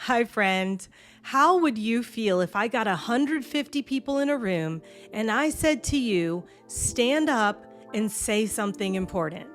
Hi, friend. How would you feel if I got 150 people in a room and I said to you, stand up and say something important?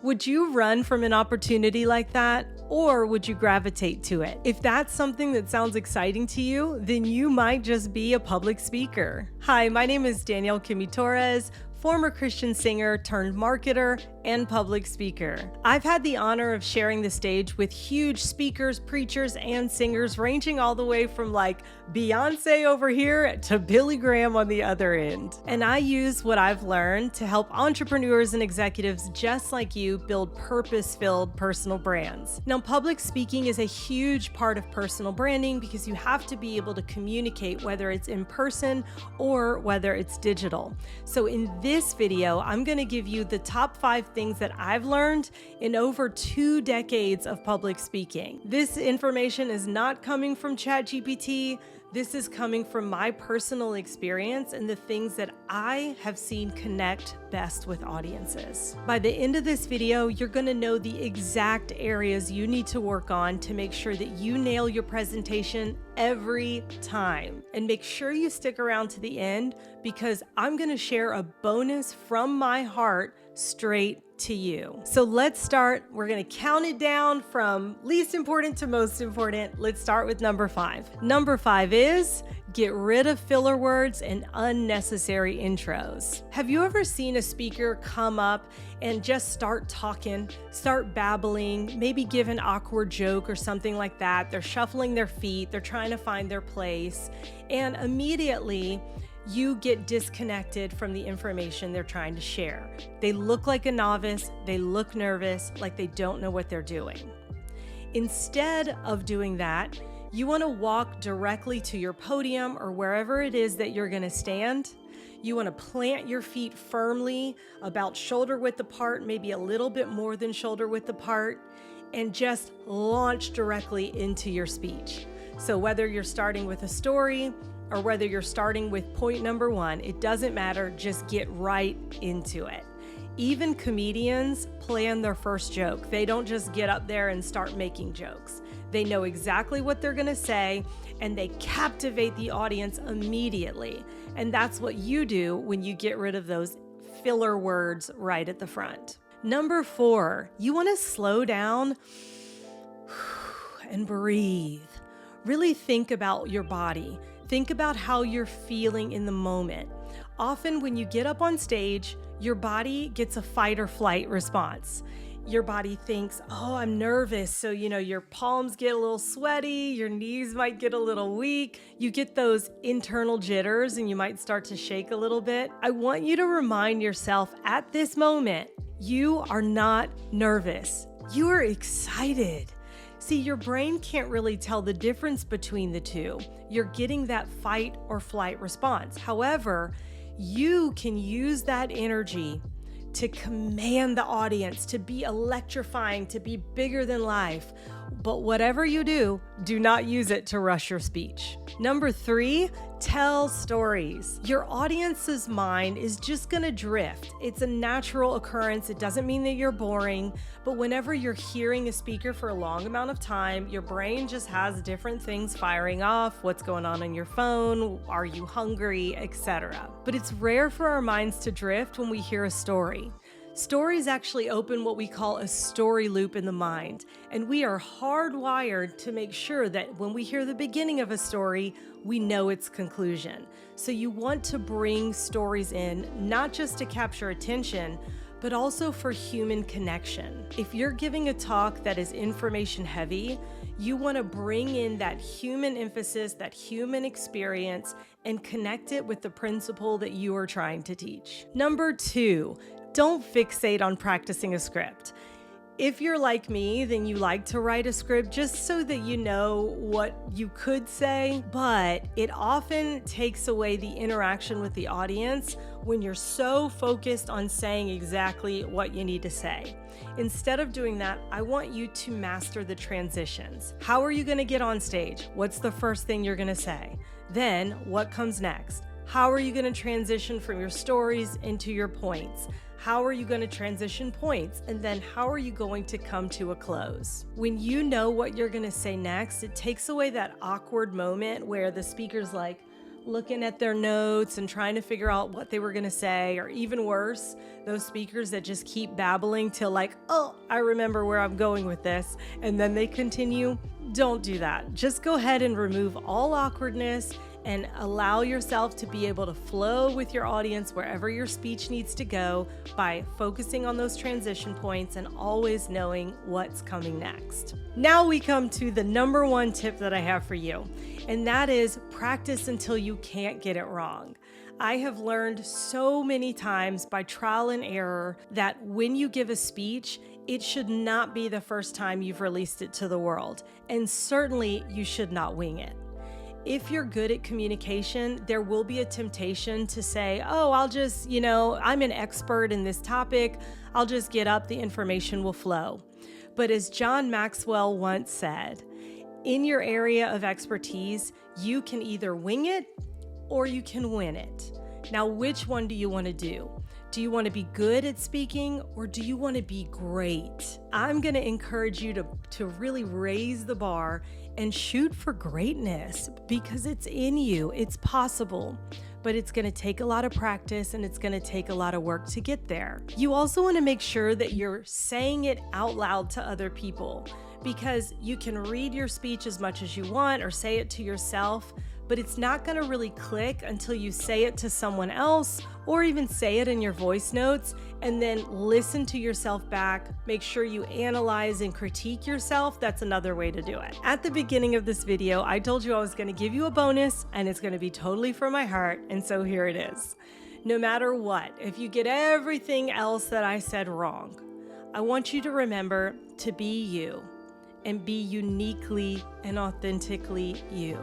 Would you run from an opportunity like that, or would you gravitate to it? If that's something that sounds exciting to you, then you might just be a public speaker. Hi, my name is Danielle Kimmey Torrez, former Christian singer turned marketer and public speaker. I've had the honor of sharing the stage with huge speakers, preachers, and singers ranging all the way from like Beyoncé over here to Billy Graham on the other end. And I use what I've learned to help entrepreneurs and executives just like you build purpose-filled personal brands. Now, public speaking is a huge part of personal branding because you have to be able to communicate whether it's in person or whether it's digital. So in this video, I'm going to give you the top 5 things that I've learned in over 2 decades of public speaking. This information is not coming from ChatGPT. This is coming from my personal experience and the things that I have seen connect best with audiences. By the end of this video, you're going to know the exact areas you need to work on to make sure that you nail your presentation every time. And make sure you stick around to the end because I'm going to share a bonus from my heart straight to you. So let's start. We're going to count it down from least important to most important. Let's start with number 5. Number 5 is get rid of filler words and unnecessary intros. Have you ever seen a speaker come up and just start talking, start babbling, maybe give an awkward joke or something like that? They're shuffling their feet, they're trying to find their place, and immediately you get disconnected from the information they're trying to share. They look like a novice, they look nervous, like they don't know what they're doing. Instead of doing that, you want to walk directly to your podium or wherever it is that you're going to stand. You want to plant your feet firmly, about shoulder width apart, maybe a little bit more than shoulder width apart, and just launch directly into your speech. So whether you're starting with a story, or whether you're starting with point number 1, it doesn't matter, just get right into it. Even comedians plan their first joke. They don't just get up there and start making jokes. They know exactly what they're gonna say and they captivate the audience immediately. And that's what you do when you get rid of those filler words right at the front. Number 4, you wanna slow down and breathe. Really think about your body. Think about how you're feeling in the moment. Often when you get up on stage, your body gets a fight or flight response. Your body thinks, oh, I'm nervous. So, your palms get a little sweaty, your knees might get a little weak. You get those internal jitters and you might start to shake a little bit. I want you to remind yourself at this moment, you are not nervous. You are excited. See, your brain can't really tell the difference between the two. You're getting that fight or flight response. However, you can use that energy to command the audience, to be electrifying, to be bigger than life. But whatever you do, do not use it to rush your speech. Number 3, tell stories. Your audience's mind is just gonna drift. It's a natural occurrence. It doesn't mean that you're boring, but whenever you're hearing a speaker for a long amount of time, your brain just has different things firing off, what's going on your phone, are you hungry, etc. But it's rare for our minds to drift when we hear a story. Stories actually open what we call a story loop in the mind, and we are hardwired to make sure that when we hear the beginning of a story, we know its conclusion. So you want to bring stories in, not just to capture attention, but also for human connection. If you're giving a talk that is information heavy, you want to bring in that human emphasis, that human experience, and connect it with the principle that you are trying to teach. Number 2, don't fixate on practicing a script. If you're like me, then you like to write a script just so that you know what you could say, but it often takes away the interaction with the audience when you're so focused on saying exactly what you need to say. Instead of doing that, I want you to master the transitions. How are you going to get on stage? What's the first thing you're going to say? Then what comes next? How are you going to transition from your stories into your points? How are you going to transition points? And then how are you going to come to a close? When you know what you're going to say next, it takes away that awkward moment where the speaker's like looking at their notes and trying to figure out what they were going to say, or even worse, those speakers that just keep babbling till like, oh, I remember where I'm going with this, and then they continue. Don't do that. Just go ahead and remove all awkwardness and allow yourself to be able to flow with your audience wherever your speech needs to go by focusing on those transition points and always knowing what's coming next. Now we come to the number one tip that I have for you, and that is practice until you can't get it wrong. I have learned so many times by trial and error that when you give a speech, it should not be the first time you've released it to the world, and certainly you should not wing it. If you're good at communication, there will be a temptation to say, oh, I'll just, I'm an expert in this topic. I'll just get up, the information will flow. But as John Maxwell once said, in your area of expertise, you can either wing it or you can win it. Now, which one do you want to do? Do you want to be good at speaking, or do you want to be great? I'm going to encourage you to really raise the bar and shoot for greatness, because it's in you, it's possible, but it's going to take a lot of practice and it's going to take a lot of work to get there. You also want to make sure that you're saying it out loud to other people, because you can read your speech as much as you want or say it to yourself, but it's not going to really click until you say it to someone else, or even say it in your voice notes and then listen to yourself back. Make sure you analyze and critique yourself. That's another way to do it. At the beginning of this video, I told you I was going to give you a bonus, and it's going to be totally from my heart, and so here it is. No matter what, if you get everything else that I said wrong, I want you to remember to be you and be uniquely and authentically you.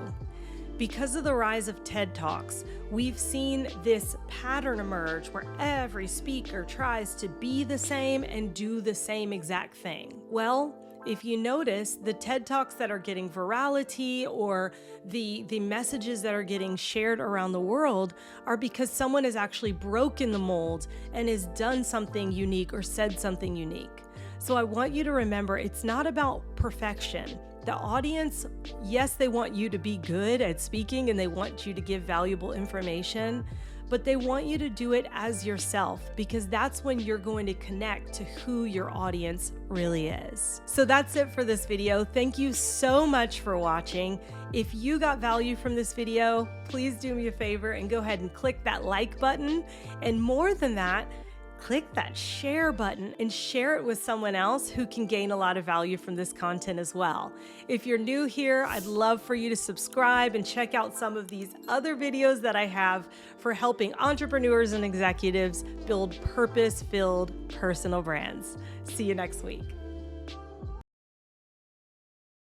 Because of the rise of TED Talks, we've seen this pattern emerge where every speaker tries to be the same and do the same exact thing. Well, if you notice, the TED Talks that are getting virality, or the messages that are getting shared around the world, are because someone has actually broken the mold and has done something unique or said something unique. So I want you to remember, it's not about perfection. The audience, yes, they want you to be good at speaking and they want you to give valuable information, but they want you to do it as yourself, because that's when you're going to connect to who your audience really is. So that's it for this video. Thank you so much for watching. If you got value from this video, please do me a favor and go ahead and click that like button. And more than that, click that share button and share it with someone else who can gain a lot of value from this content as well. If you're new here, I'd love for you to subscribe and check out some of these other videos that I have for helping entrepreneurs and executives build purpose-filled personal brands. See you next week.